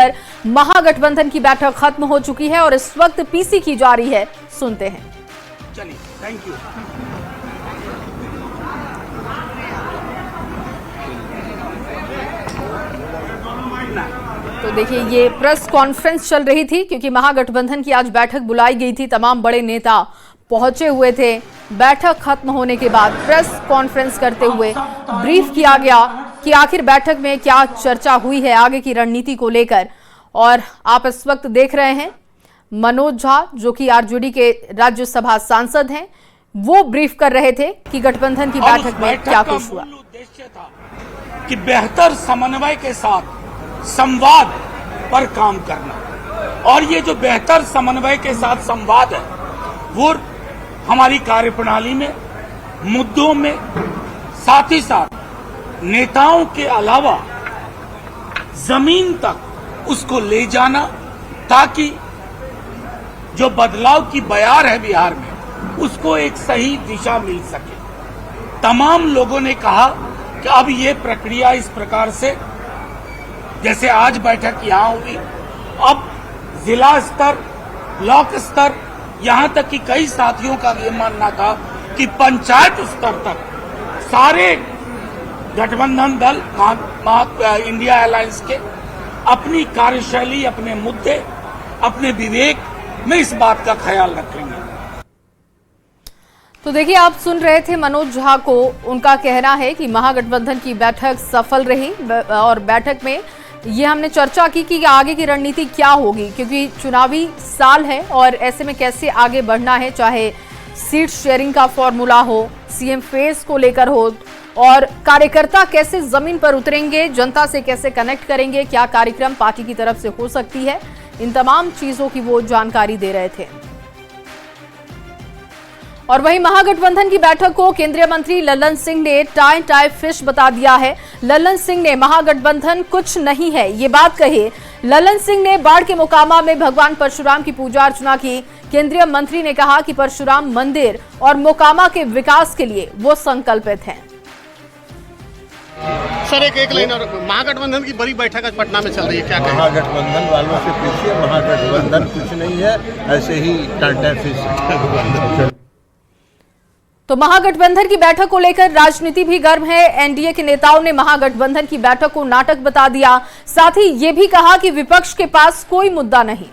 लेकर महागठबंधन की बैठक खत्म हो चुकी है और इस वक्त पीसी की जा रही है। सुनते हैं। चलिए, थैंक यू। तो देखिए, ये प्रेस कॉन्फ्रेंस चल रही थी क्योंकि महागठबंधन की आज बैठक बुलाई गई थी। तमाम बड़े नेता पहुंचे हुए थे। बैठक खत्म होने के बाद प्रेस कॉन्फ्रेंस करते हुए ब्रीफ किया गया कि आखिर बैठक में क्या चर्चा हुई है आगे की रणनीति को लेकर। और आप इस वक्त देख रहे हैं मनोज झा, जो कि आरजेडी के राज्यसभा सांसद हैं, वो ब्रीफ कर रहे थे कि गठबंधन की बैठक में क्या कुछ हुआ। उद्देश्य था कि बेहतर समन्वय के साथ संवाद पर काम करना, और ये जो बेहतर समन्वय के साथ संवाद है वो हमारी कार्यप्रणाली में, मुद्दों में, साथ ही साथ नेताओं के अलावा जमीन तक उसको ले जाना, ताकि जो बदलाव की बयार है बिहार में उसको एक सही दिशा मिल सके। तमाम लोगों ने कहा कि अब ये प्रक्रिया इस प्रकार से, जैसे आज बैठक यहां हुई, अब जिला स्तर, ब्लॉक स्तर, यहां तक कि कई साथियों का ये मानना था कि पंचायत स्तर तक सारे गठबंधन दल इंडिया अलायंस के अपनी कार्यशैली, अपने मुद्दे, अपने विवेक में इस बात का ख्याल रखेंगे। तो देखिए, आप सुन रहे थे मनोज झा को। उनका कहना है कि महागठबंधन की बैठक सफल रही और बैठक में ये हमने चर्चा की कि आगे की रणनीति क्या होगी, क्योंकि चुनावी साल है और ऐसे में कैसे आगे बढ़ना है, चाहे सीट शेयरिंग का फॉर्मूला हो, सीएम फेस को लेकर हो, और कार्यकर्ता कैसे जमीन पर उतरेंगे, जनता से कैसे कनेक्ट करेंगे, क्या कार्यक्रम पार्टी की तरफ से हो सकती है, इन तमाम चीजों की वो जानकारी दे रहे थे। और वहीं महागठबंधन की बैठक को केंद्रीय मंत्री लल्लन सिंह ने टाई फिश बता दिया है। लल्लन सिंह ने महागठबंधन कुछ नहीं है ये बात कही। लल्लन सिंह ने बाढ़ के मोकामा में भगवान परशुराम की पूजा अर्चना की। केंद्रीय मंत्री ने कहा कि परशुराम मंदिर और मोकामा के विकास के लिए वो संकल्पित हैं। सर, एक लाइन और, महागठबंधन की बड़ी बैठक आज पटना में चल रही है, क्या कहें? महागठबंधन वालों से पूछिए, महागठबंधन कुछ नहीं है, ऐसे ही टाटा फिश। तो महागठबंधन की बैठक को लेकर राजनीति भी गर्म है। एनडीए के नेताओं ने महागठबंधन की बैठक को नाटक बता दिया। साथ ही ये भी कहा कि विपक्ष के पास कोई मुद्दा नहीं।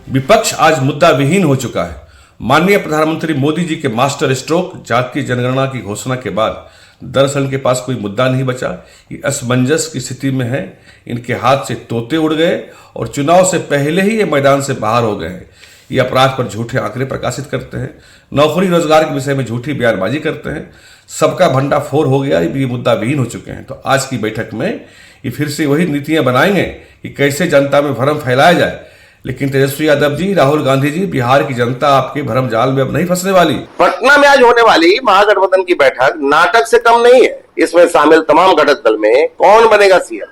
विपक्ष आज मुद्दा विहीन हो चुका है। माननीय प्रधानमंत्री मोदी जी के मास्टर स्ट्रोक जातीय जनगणना की घोषणा के बाद दरअसल इनके पास कोई मुद्दा नहीं बचा। ये असमंजस की स्थिति में है। इनके हाथ से तोते उड़ गए और चुनाव से पहले ही ये मैदान से बाहर हो गए हैं। ये अपराध पर झूठे आंकड़े प्रकाशित करते हैं, नौकरी रोजगार के विषय में झूठी बयानबाजी करते हैं। सबका भंडाफोड़ हो गया, ये मुद्दा विहीन हो चुके हैं। तो आज की बैठक में ये फिर से वही नीतियां बनाएंगे कि कैसे जनता में भ्रम फैलाया जाए। लेकिन तेजस्वी यादव जी, राहुल गांधी जी, बिहार की जनता आपके भ्रम जाल में अब नहीं फंसने वाली। पटना में आज होने वाली महागठबंधन की बैठक नाटक से कम नहीं है। इसमें शामिल तमाम घटक दल में कौन बनेगा सीएम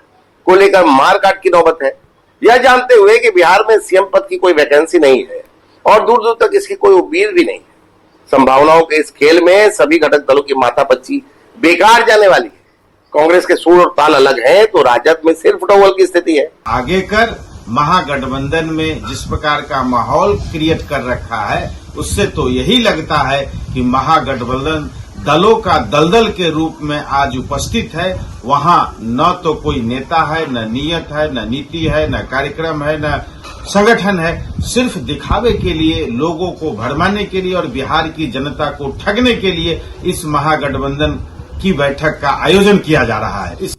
को लेकर मारकाट की नौबत है, यह जानते हुए कि बिहार में सीएम पद की कोई वैकेंसी नहीं है और दूर दूर तक इसकी कोई उम्मीद भी नहीं है। संभावनाओं के इस खेल में सभी घटक दलों की माथापच्ची बेकार जाने वाली है। कांग्रेस के सुर और ताल अलग हैं तो राजद में सिर्फ डोवल की स्थिति है। आगे कर महागठबंधन में जिस प्रकार का माहौल क्रिएट कर रखा है, उससे तो यही लगता है कि महागठबंधन दलों का दलदल के रूप में आज उपस्थित है। वहां न तो कोई नेता है, न नियत है, न नीति है, न कार्यक्रम है, न संगठन है। सिर्फ दिखावे के लिए, लोगों को भरमाने के लिए और बिहार की जनता को ठगने के लिए इस महागठबंधन की बैठक का आयोजन किया जा रहा है।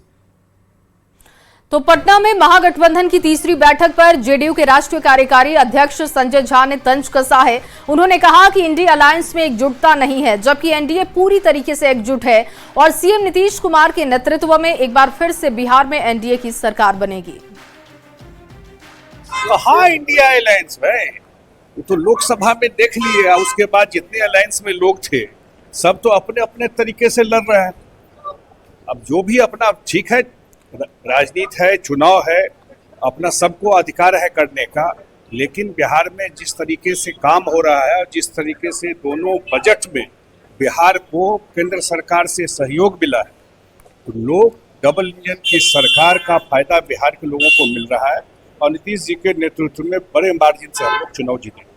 तो पटना में महागठबंधन की तीसरी बैठक पर जेडीयू के राष्ट्रीय कार्यकारी अध्यक्ष संजय झा ने तंज कसा है। उन्होंने कहा कि इंडिया अलायंस में एकजुटता नहीं है, जबकि एनडीए पूरी तरीके से एकजुट है और सीएम नीतीश कुमार के नेतृत्व में एक बार फिर से बिहार में एनडीए की सरकार बनेगी। कहाँ इंडिया अलायंस में, तो लोकसभा में देख लिए, उसके बाद जितने अलायंस में लोग थे सब तो अपने अपने तरीके से लड़ रहे हैं। अब जो भी अपना, ठीक है, राजनीति है, चुनाव है, अपना सबको अधिकार है करने का, लेकिन बिहार में जिस तरीके से काम हो रहा है और जिस तरीके से दोनों बजट में बिहार को केंद्र सरकार से सहयोग मिला है, तो लोग डबल इंजन की सरकार का फायदा बिहार के लोगों को मिल रहा है और नीतीश जी के नेतृत्व में बड़े मार्जिन से हम लोग चुनाव जीते।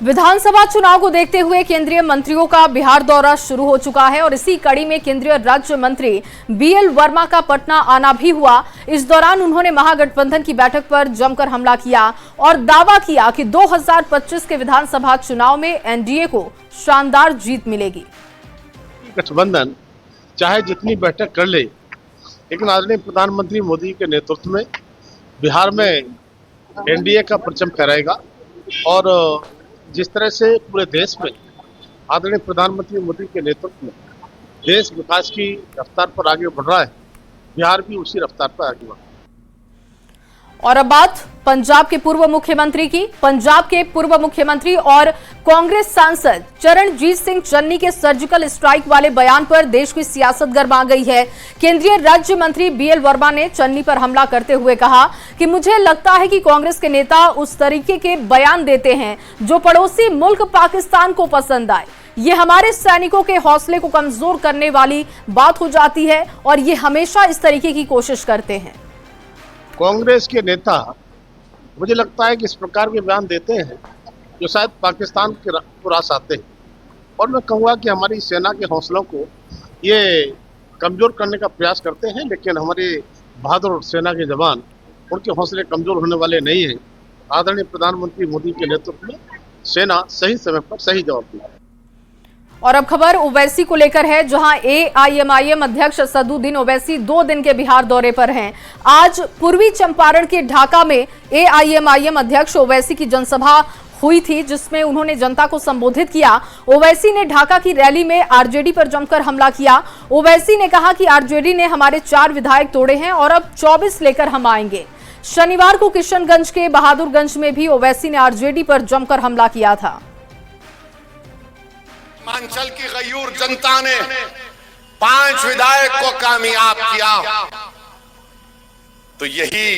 विधानसभा चुनाव को देखते हुए केंद्रीय मंत्रियों का बिहार दौरा शुरू हो चुका है और इसी कड़ी में केंद्रीय राज्य मंत्री बीएल वर्मा का पटना आना भी हुआ। इस दौरान उन्होंने महागठबंधन की बैठक पर जमकर हमला किया और दावा किया कि 2025 के विधानसभा चुनाव में एनडीए को शानदार जीत मिलेगी। गठबंधन चाहे जितनी बैठक कर ले, लेकिन आदरणीय प्रधानमंत्री मोदी के नेतृत्व में बिहार में एनडीए का परचम फहराएगा और जिस तरह से पूरे देश में आदरणीय प्रधानमंत्री मोदी के नेतृत्व में देश विकास की रफ्तार पर आगे बढ़ रहा है, बिहार भी उसी रफ्तार पर आगे बढ़ रहा है। और अब बात पंजाब के पूर्व मुख्यमंत्री की। पंजाब के पूर्व मुख्यमंत्री और कांग्रेस सांसद चरणजीत सिंह चन्नी के सर्जिकल स्ट्राइक वाले बयान पर देश की सियासत गर्मा गई है। केंद्रीय राज्य मंत्री बीएल वर्मा ने चन्नी पर हमला करते हुए कहा कि मुझे लगता है कि कांग्रेस के नेता उस तरीके के बयान देते हैं जो पड़ोसी मुल्क पाकिस्तान को पसंद आए। ये हमारे सैनिकों के हौसले को कमजोर करने वाली बात हो जाती है और ये हमेशा इस तरीके की कोशिश करते हैं। कांग्रेस के नेता मुझे लगता है कि इस प्रकार के बयान देते हैं जो शायद पाकिस्तान के रास आते हैं और मैं कहूँगा कि हमारी सेना के हौसलों को ये कमज़ोर करने का प्रयास करते हैं, लेकिन हमारे बहादुर सेना के जवान उनके हौसले कमज़ोर होने वाले नहीं हैं। आदरणीय प्रधानमंत्री मोदी के नेतृत्व में सेना सही समय पर सही जवाब दी। और अब खबर ओवैसी को लेकर है, जहां एआईएमआईएम अध्यक्ष सदुद्दीन ओवैसी 2 दिन के बिहार दौरे पर हैं। आज पूर्वी चंपारण के ढाका में एआईएमआईएम अध्यक्ष ओवैसी की जनसभा हुई थी, जिसमें उन्होंने जनता को संबोधित किया। ओवैसी ने ढाका की रैली में आरजेडी पर जमकर हमला किया। ओवैसी ने कहा कि आरजेडी ने हमारे 4 विधायक तोड़े हैं और अब 24 लेकर हम आएंगे। शनिवार को किशनगंज के बहादुरगंज में भी ओवैसी ने आरजेडी पर जमकर हमला किया था। हिमाचल की गयूर जनता ने 5 विधायक को कामयाब किया, तो यही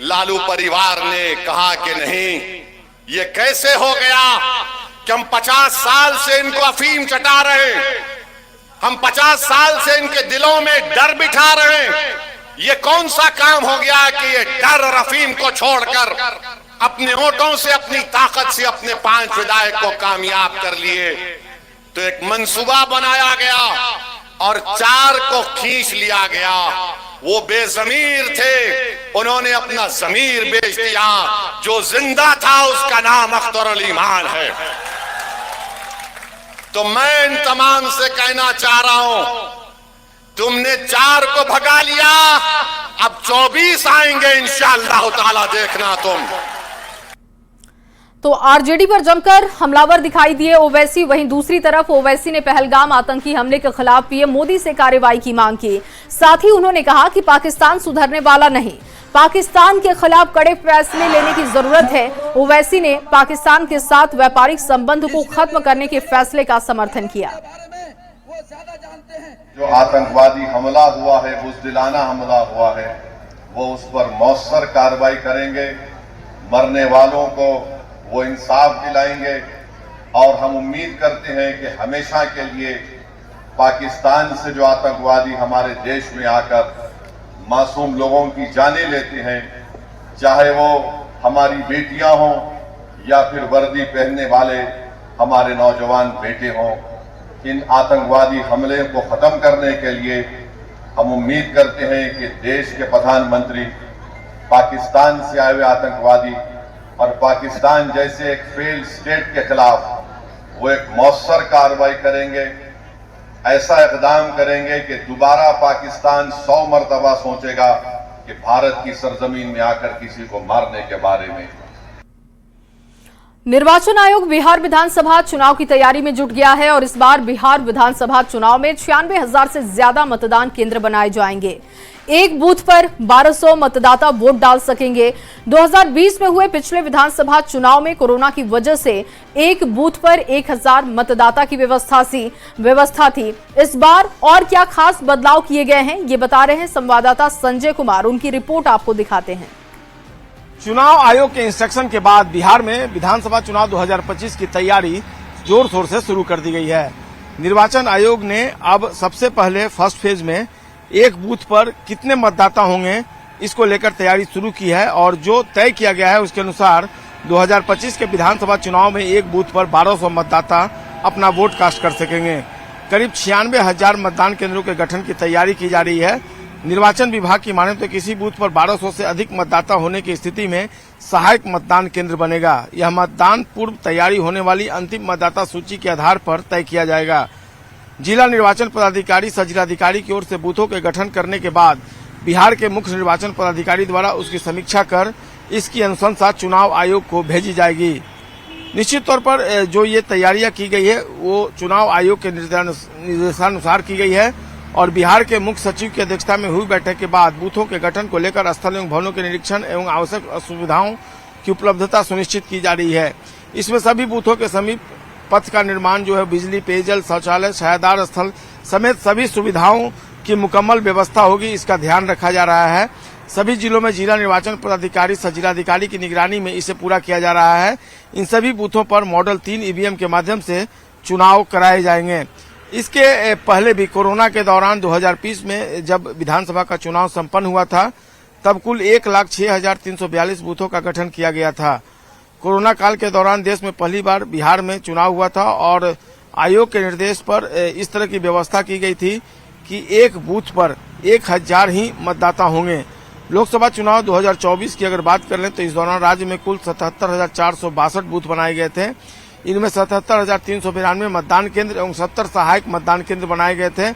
लालू परिवार ने कहा कि नहीं, ये कैसे हो गया कि हम 50 साल से इनको अफीम चटा रहे हैं, हम 50 साल से इनके दिलों में डर बिठा रहे हैं। ये कौन सा काम हो गया कि ये डर और अफीम को छोड़कर अपने वोटों से, अपनी ताकत से अपने 5 विधायक को कामयाब कर लिए। तो एक मंसूबा बनाया गया और 4 को खींच लिया गया। वो बेजमीर थे, उन्होंने अपना जमीर बेच दिया। जो जिंदा था उसका नाम अख्तर अली मान है। तो मैं इन तमाम से कहना चाह रहा हूं, तुमने 4 को भगा लिया, अब 24 आएंगे इंशाअल्लाह ताला, देखना तुम। तो आरजेडी पर जमकर हमलावर दिखाई दिए ओवैसी। वहीं दूसरी तरफ ओवैसी ने पहलगाम आतंकी हमले के खिलाफ पीएम मोदी से कार्रवाई की मांग की। साथ ही उन्होंने कहा कि पाकिस्तान सुधरने वाला नहीं, पाकिस्तान के खिलाफ कड़े फैसले लेने की जरूरत है। ओवैसी ने पाकिस्तान के साथ व्यापारिक संबंध को खत्म करने के फैसले का समर्थन किया। जो आतंकवादी हमला हुआ है, बुज़दिलाना हमला हुआ है, वो उस पर मौसर कार्रवाई करेंगे। मरने वालों को वो इंसाफ दिलाएंगे और हम उम्मीद करते हैं कि हमेशा के लिए पाकिस्तान से जो आतंकवादी हमारे देश में आकर मासूम लोगों की जानें लेते हैं, चाहे वो हमारी बेटियां हों या फिर वर्दी पहनने वाले हमारे नौजवान बेटे हों, इन आतंकवादी हमले को खत्म करने के लिए हम उम्मीद करते हैं कि देश के प्रधानमंत्री पाकिस्तान से आए हुए आतंकवादी और पाकिस्तान जैसे एक फेल्ड स्टेट के खिलाफ वो एक मौसर कार्रवाई करेंगे। ऐसा इक़दाम करेंगे कि दोबारा पाकिस्तान 100 मरतबा सोचेगा कि भारत की सरजमीन में आकर किसी को मारने के बारे में। निर्वाचन आयोग बिहार विधानसभा चुनाव की तैयारी में जुट गया है और इस बार बिहार विधानसभा चुनाव में 96,000 से ज्यादा मतदान केंद्र बनाए जाएंगे। एक बूथ पर 1200 मतदाता वोट डाल सकेंगे। 2020 में हुए पिछले विधानसभा चुनाव में कोरोना की वजह से एक बूथ पर 1000 मतदाता की व्यवस्था थी। इस बार और क्या खास बदलाव किए गए हैं, ये बता रहे हैं संवाददाता संजय कुमार। उनकी रिपोर्ट आपको दिखाते हैं। चुनाव आयोग के इंस्ट्रक्शन के बाद बिहार में विधानसभा चुनाव 2025 की तैयारी जोर शोर से शुरू कर दी गई है। निर्वाचन आयोग ने अब सबसे पहले फर्स्ट फेज में एक बूथ पर कितने मतदाता होंगे इसको लेकर तैयारी शुरू की है और जो तय किया गया है उसके अनुसार 2025 के विधानसभा चुनाव में एक बूथ पर 1200 मतदाता अपना वोट कास्ट कर सकेंगे। करीब 96,000 मतदान केंद्रों के गठन की तैयारी की जा रही है। निर्वाचन विभाग की माने तो किसी बूथ पर 1200 से अधिक मतदाता होने की स्थिति में सहायक मतदान केंद्र बनेगा। यह मतदान पूर्व तैयारी होने वाली अंतिम मतदाता सूची के आधार पर तय किया जाएगा। जिला निर्वाचन पदाधिकारी सह जिलाधिकारी की ओर से बूथों के गठन करने के बाद बिहार के मुख्य निर्वाचन पदाधिकारी द्वारा उसकी समीक्षा कर इसकी अनुशंसा चुनाव आयोग को भेजी जाएगी। निश्चित तौर पर जो ये तैयारियां की गई है वो चुनाव आयोग के निर्देशानुसार की गई है और बिहार के मुख्य सचिव की अध्यक्षता में हुई बैठक के बाद बूथों के गठन को लेकर स्थल एवं भवनों के निरीक्षण एवं आवश्यक सुविधाओं की उपलब्धता सुनिश्चित की जा रही है। इसमें सभी बूथों के समीप पथ का निर्माण जो है बिजली, पेयजल, शौचालय, छायादार स्थल समेत सभी सुविधाओं की मुकम्मल व्यवस्था होगी, इसका ध्यान रखा जा रहा है। सभी जिलों में जिला निर्वाचन पदाधिकारी सह जिलाधिकारी की निगरानी में इसे पूरा किया जा रहा है। इन सभी बूथों पर मॉडल 3 ईवीएम के माध्यम से चुनाव कराए जाएंगे। इसके पहले भी कोरोना के दौरान 2020 में जब विधानसभा का चुनाव संपन्न हुआ था तब कुल 1,06,342 बूथों का गठन किया गया था। कोरोना काल के दौरान देश में पहली बार बिहार में चुनाव हुआ था और आयोग के निर्देश पर इस तरह की व्यवस्था की गई थी कि एक बूथ पर 1,000 ही मतदाता होंगे। लोकसभा चुनाव 2024 की अगर बात कर लें तो इस दौरान राज्य में कुल 77,462 बूथ बनाए गए थे। इनमें 77,392 मतदान केंद्र एवं 70 सहायक मतदान केंद्र बनाए गए थे।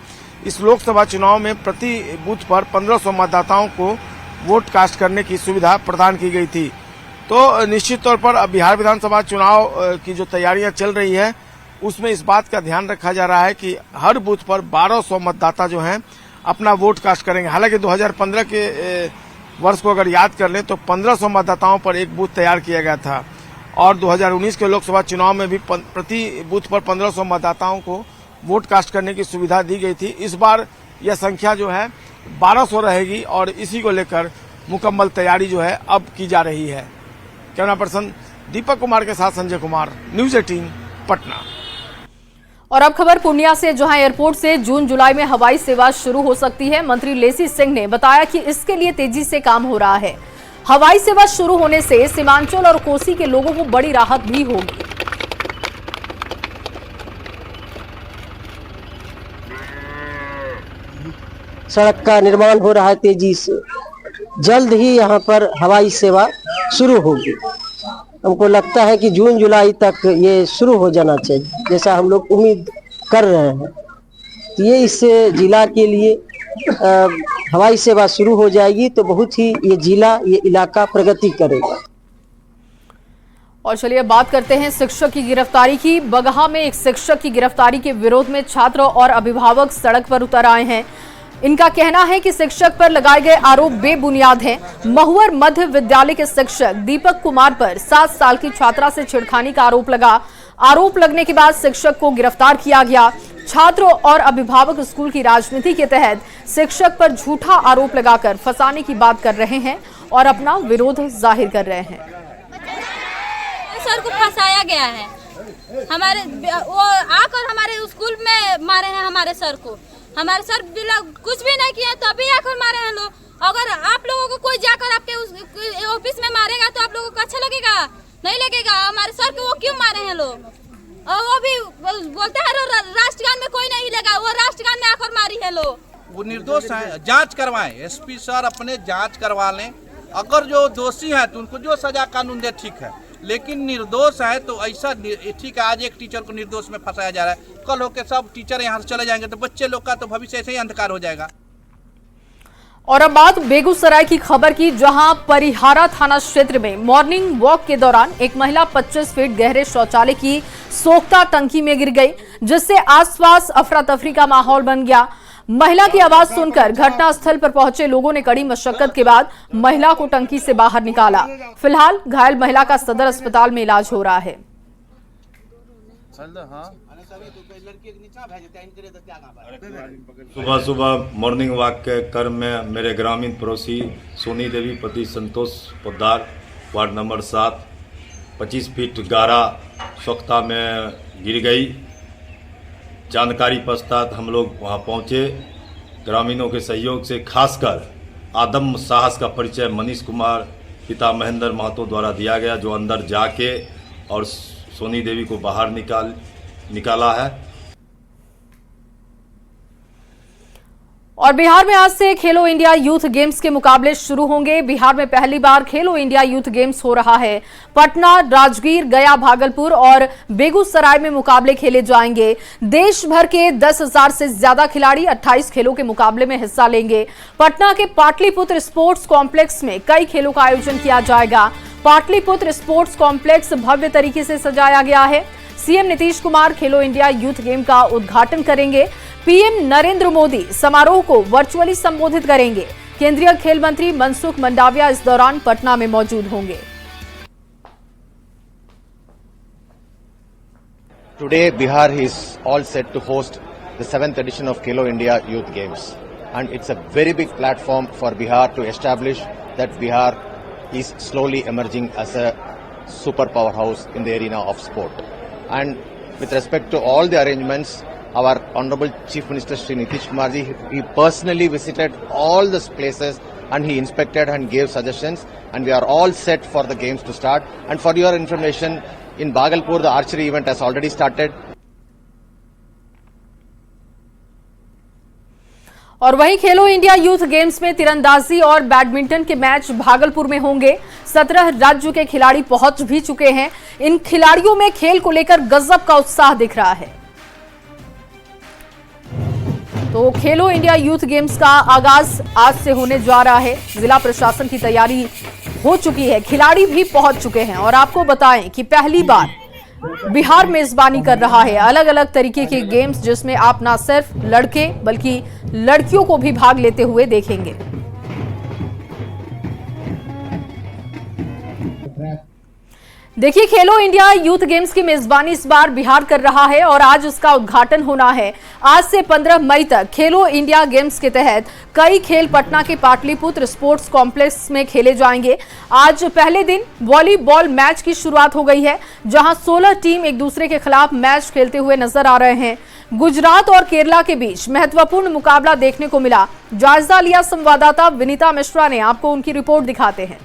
इस लोकसभा चुनाव में प्रति बूथ पर 1500 मतदाताओं को वोट कास्ट करने की सुविधा प्रदान की गई थी। तो निश्चित तौर पर अब बिहार विधानसभा चुनाव की जो तैयारियां चल रही है उसमें इस बात का ध्यान रखा जा रहा है कि हर बूथ पर 1200 मतदाता जो हैं अपना वोट कास्ट करेंगे। हालांकि 2015 के वर्ष को अगर याद कर लें तो 1500 मतदाताओं पर एक बूथ तैयार किया गया था और 2019 के लोकसभा चुनाव में भी प्रति बूथ पर 1500 मतदाताओं को वोट कास्ट करने की सुविधा दी गई थी। इस बार यह संख्या जो है 1200 रहेगी और इसी को लेकर मुकम्मल तैयारी जो है अब की जा रही है। कैमरा पर्सन दीपक कुमार के साथ संजय कुमार, न्यूज 18 पटना। और अब खबर पूर्णिया से, जहां एयरपोर्ट से जून जुलाई में हवाई सेवा शुरू हो सकती है। मंत्री लेसी सिंह ने बताया कि इसके लिए तेजी से काम हो रहा है। हवाई सेवा शुरू होने से सीमांचल और कोसी के लोगों को बड़ी राहत भी होगी। सड़क का निर्माण हो रहा है तेजी से, जल्द ही यहाँ पर हवाई सेवा शुरू होगी। हमको लगता है कि जून जुलाई तक ये शुरू हो जाना चाहिए, जैसा हम लोग उम्मीद कर रहे हैं। तो ये इस जिला के लिए हवाई सेवा शुरू हो जाएगी तो बहुत ही ये जिला, ये इलाका प्रगति करेगा। और चलिए बात करते हैं शिक्षक की गिरफ्तारी की। बगहा में एक शिक्षक की गिरफ्तारी के विरोध में छात्र और अभिभावक सड़क पर उतर आए हैं। इनका कहना है कि शिक्षक पर लगाए गए आरोप बेबुनियाद हैं। महुअर मध्य विद्यालय के शिक्षक दीपक कुमार पर 7 साल की छात्रा से छेड़खानी का आरोप लगा। आरोप लगने के बाद शिक्षक को गिरफ्तार किया गया। छात्रों और अभिभावक स्कूल की राजनीति के तहत शिक्षक पर झूठा आरोप लगाकर फंसाने की बात कर रहे हैं और अपना विरोध जाहिर कर रहे हैं। सर को फंसाया गया है, हमारे वो आकर हमारे स्कूल में मारे हैं। हमारे सर को, हमारे सर कुछ भी नहीं किया तो अभी आकर मारे हैं लोग। अगर आप लोगों को कोई जाकर आपके ऑफिस में मारेगा तो आप लोगों को अच्छा लगेगा? नहीं लगेगा। हमारे सर को वो क्यों मारे हैं लोग? और वो भी बोलते हैं राष्ट्रगान में कोई नहीं लेगा, वो राष्ट्रगान में आकर मारी है लोग। वो निर्दोष है, जांच करवाएं। एसपी सर अपने जांच करवा लें। अगर जो दोषी है तो उनको जो सजा कानून दे ठीक है, लेकिन निर्दोष है तो ऐसा ठीक है। आज एक टीचर को निर्दोष में फंसाया जा रहा है, कल होके सब टीचर यहाँ से चले जाएंगे तो बच्चे लोग का तो भविष्य ऐसे ही अंधकार हो जाएगा। और अब बात बेगूसराय की खबर की, जहां परिहारा थाना क्षेत्र में मॉर्निंग वॉक के दौरान एक महिला 25 फीट गहरे शौचालय की सोख्ता टंकी में गिर गई, जिससे आसपास अफरा तफरी का माहौल बन गया। महिला की आवाज सुनकर घटनास्थल पर पहुंचे लोगों ने कड़ी मशक्कत के बाद महिला को टंकी से बाहर निकाला। फिलहाल घायल महिला का सदर अस्पताल में इलाज हो रहा है। सुबह सुबह मॉर्निंग वॉक के क्रम में मेरे ग्रामीण पड़ोसी सोनी देवी पति संतोष पोद्दार, वार्ड नंबर 7, 25 फीट गहरा सोख्ता में गिर गई। जानकारी पश्चात हम लोग वहाँ पहुँचे। ग्रामीणों के सहयोग से खासकर आदम साहस का परिचय मनीष कुमार पिता महेंद्र महतो द्वारा दिया गया, जो अंदर जाके और सोनी देवी को बाहर निकाला है। और बिहार में आज से खेलो इंडिया यूथ गेम्स के मुकाबले शुरू होंगे। बिहार में पहली बार खेलो इंडिया यूथ गेम्स हो रहा है। पटना, राजगीर, गया, भागलपुर और बेगूसराय में मुकाबले खेले जाएंगे। देश भर के 10,000 से ज्यादा खिलाड़ी 28 खेलों के मुकाबले में हिस्सा लेंगे। पटना के पाटलिपुत्र स्पोर्ट्स कॉम्प्लेक्स में कई खेलों का आयोजन किया जाएगा। पाटलिपुत्र स्पोर्ट्स कॉम्प्लेक्स भव्य तरीके से सजाया गया है। सीएम नीतीश कुमार खेलो इंडिया यूथ गेम का उद्घाटन करेंगे। पीएम नरेंद्र मोदी समारोह को वर्चुअली संबोधित करेंगे। केंद्रीय खेल मंत्री मनसुख मंडाविया इस दौरान पटना में मौजूद होंगे। Today, Bihar is all set to host the 7th edition of Khelo India Youth Games, and it's a very big platform for Bihar to establish that Bihar is slowly emerging as a super powerhouse in the arena of sport. And with respect to all the arrangements, our Honorable Chief Minister Shri Nitish Kumar ji, he personally visited all these places and he inspected and gave suggestions, and we are all set for the games to start. And for your information, in Bhagalpur the archery event has already started. और वहीं खेलो India youth games में तीरंदाजी और badminton के match Bhagalpur में होंगे। 17 राज्यों के खिलाड़ी पहुंच भी चुके हैं। इन खिलाड़ियों में खेल को लेकर गजब का उत्साह दिख रहा है। तो खेलो इंडिया यूथ गेम्स का आगाज आज से होने जा रहा है। जिला प्रशासन की तैयारी हो चुकी है, खिलाड़ी भी पहुंच चुके हैं। और आपको बताएं कि पहली बार बिहार मेजबानी कर रहा है अलग अलग तरीके के गेम्स, जिसमें आप ना सिर्फ लड़के बल्कि लड़कियों को भी भाग लेते हुए देखेंगे। देखिए, खेलो इंडिया यूथ गेम्स की मेजबानी इस बार बिहार कर रहा है और आज उसका उद्घाटन होना है। आज से 15 मई तक खेलो इंडिया गेम्स के तहत कई खेल पटना के पाटलिपुत्र स्पोर्ट्स कॉम्प्लेक्स में खेले जाएंगे। आज पहले दिन वॉलीबॉल मैच की शुरुआत हो गई है, जहां 16 टीम एक दूसरे के खिलाफ मैच खेलते हुए नजर आ रहे हैं। गुजरात और केरला के बीच महत्वपूर्ण मुकाबला देखने को मिला। जायजा लिया संवाददाता विनीता मिश्रा ने, आपको उनकी रिपोर्ट दिखाते हैं।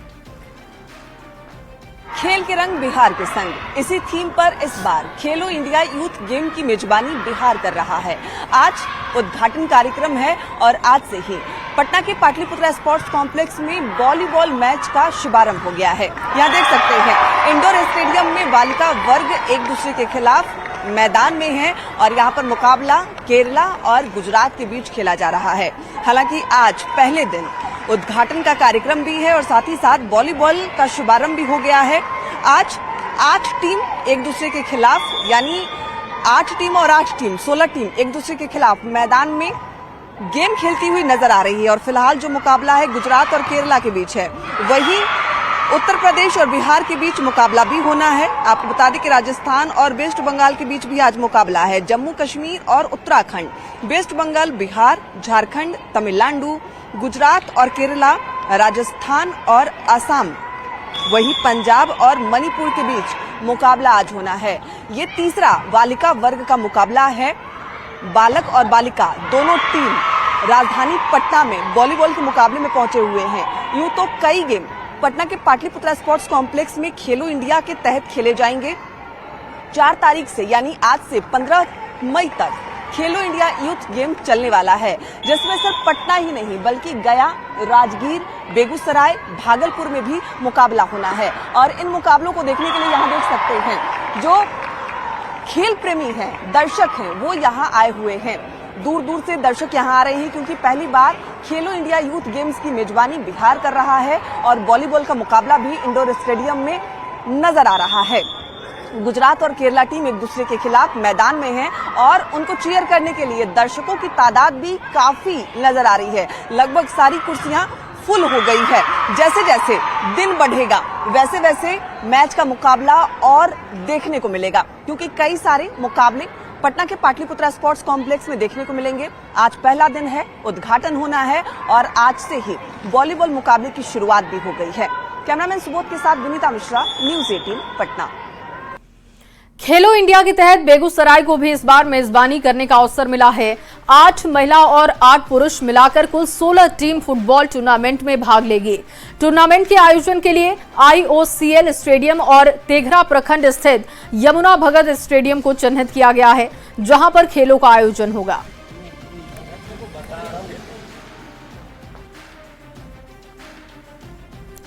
खेल के रंग बिहार के संग, इसी थीम पर इस बार खेलो इंडिया यूथ गेम की मेजबानी बिहार कर रहा है। आज उद्घाटन कार्यक्रम है और आज से ही पटना के पाटलिपुत्र स्पोर्ट्स कॉम्प्लेक्स में वॉलीबॉल मैच का शुभारंभ हो गया है। यहाँ देख सकते हैं इंडोर स्टेडियम में बालिका वर्ग एक दूसरे के खिलाफ मैदान में है और यहाँ पर मुकाबला केरला और गुजरात के बीच खेला जा रहा है। हालांकि आज पहले दिन उद्घाटन का कार्यक्रम भी है और साथ ही साथ वॉलीबॉल का शुभारंभ भी हो गया है। आज 8 टीम एक दूसरे के खिलाफ, यानी 8 टीम और 8 टीम 16 टीम एक दूसरे के खिलाफ मैदान में गेम खेलती हुई नजर आ रही है। और फिलहाल जो मुकाबला है गुजरात और केरला के बीच है, वही उत्तर प्रदेश और बिहार के बीच मुकाबला भी होना है। आपको बता दें कि राजस्थान और वेस्ट बंगाल के बीच भी आज मुकाबला है। जम्मू कश्मीर और उत्तराखंड, वेस्ट बंगाल, बिहार, झारखंड, तमिलनाडु, गुजरात और केरला, राजस्थान और असम, वही पंजाब और मणिपुर के बीच मुकाबला आज होना है। ये तीसरा बालिका वर्ग का मुकाबला है। बालक और बालिका दोनों टीम राजधानी पटना में वॉलीबॉल के मुकाबले में पहुंचे हुए हैं। यूं तो कई गेम पटना के पाटलिपुत्र स्पोर्ट्स कॉम्प्लेक्स में खेलो इंडिया के तहत खेले जाएंगे। 4 तारीख से यानी आज से 15 मई तक खेलो इंडिया यूथ गेम चलने वाला है, जिसमें सिर्फ पटना ही नहीं बल्कि गया, राजगीर, बेगूसराय, भागलपुर में भी मुकाबला होना है। और इन मुकाबलों को देखने के लिए यहाँ देख सकते हैं जो खेल प्रेमी हैं, दर्शक हैं, वो यहाँ आए हुए हैं। दूर दूर से दर्शक यहाँ आ रहे हैं क्योंकि पहली बार खेलो इंडिया यूथ गेम्स की मेजबानी बिहार कर रहा है और वॉलीबॉल का मुकाबला भी इंडोर स्टेडियम में नजर आ रहा है। गुजरात और केरला टीम एक दूसरे के खिलाफ मैदान में है और उनको चीयर करने के लिए दर्शकों की तादाद भी काफी नजर आ रही है। लगभग सारी कुर्सियां फुल हो गई है। जैसे जैसे दिन बढ़ेगा वैसे वैसे मैच का मुकाबला और देखने को मिलेगा, क्योंकि कई सारे मुकाबले पटना के पाटलिपुत्र स्पोर्ट्स कॉम्प्लेक्स में देखने को मिलेंगे। आज पहला दिन है, उद्घाटन होना है और आज से ही वॉलीबॉल मुकाबले की शुरुआत भी हो गई है। कैमरामैन सुबोध के साथ विनीता मिश्रा, न्यूज़ 18 पटना। खेलो इंडिया के तहत बेगूसराय को भी इस बार मेजबानी करने का अवसर मिला है। 8 महिला और 8 पुरुष मिलाकर कुल 16 टीम फुटबॉल टूर्नामेंट में भाग लेगी। टूर्नामेंट के आयोजन के लिए IOCL स्टेडियम और तेघरा प्रखंड स्थित यमुना भगत स्टेडियम को चिन्हित किया गया है, जहां पर खेलों का आयोजन होगा।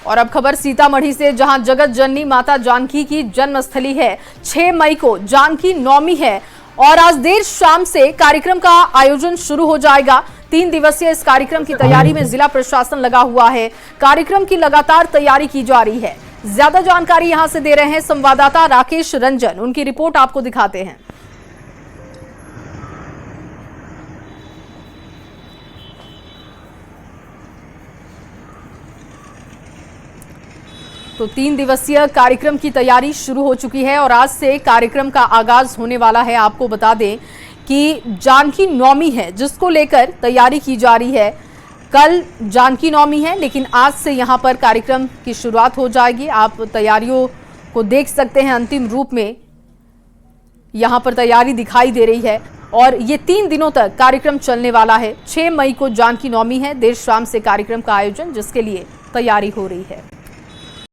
और अब खबर सीतामढ़ी से, जहां जगत जननी माता जानकी की जन्मस्थली है। 6 मई को जानकी नवमी है और आज देर शाम से कार्यक्रम का आयोजन शुरू हो जाएगा। 3 दिवसीय इस कार्यक्रम की तैयारी में जिला प्रशासन लगा हुआ है। कार्यक्रम की लगातार तैयारी की जा रही है। ज्यादा जानकारी यहां से दे रहे हैं संवाददाता राकेश रंजन, उनकी रिपोर्ट आपको दिखाते हैं। तो 3 दिवसीय कार्यक्रम की तैयारी शुरू हो चुकी है और आज से कार्यक्रम का आगाज होने वाला है। आपको बता दें कि जानकी नवमी है, जिसको लेकर तैयारी की जा रही है। कल जानकी नवमी है, लेकिन आज से यहां पर कार्यक्रम की शुरुआत हो जाएगी। आप तैयारियों को देख सकते हैं, अंतिम रूप में यहां पर तैयारी दिखाई दे रही है और ये 3 दिनों तक कार्यक्रम चलने वाला है। 6 मई को जानकी नवमी है, देर शाम से कार्यक्रम का आयोजन, जिसके लिए तैयारी हो रही है।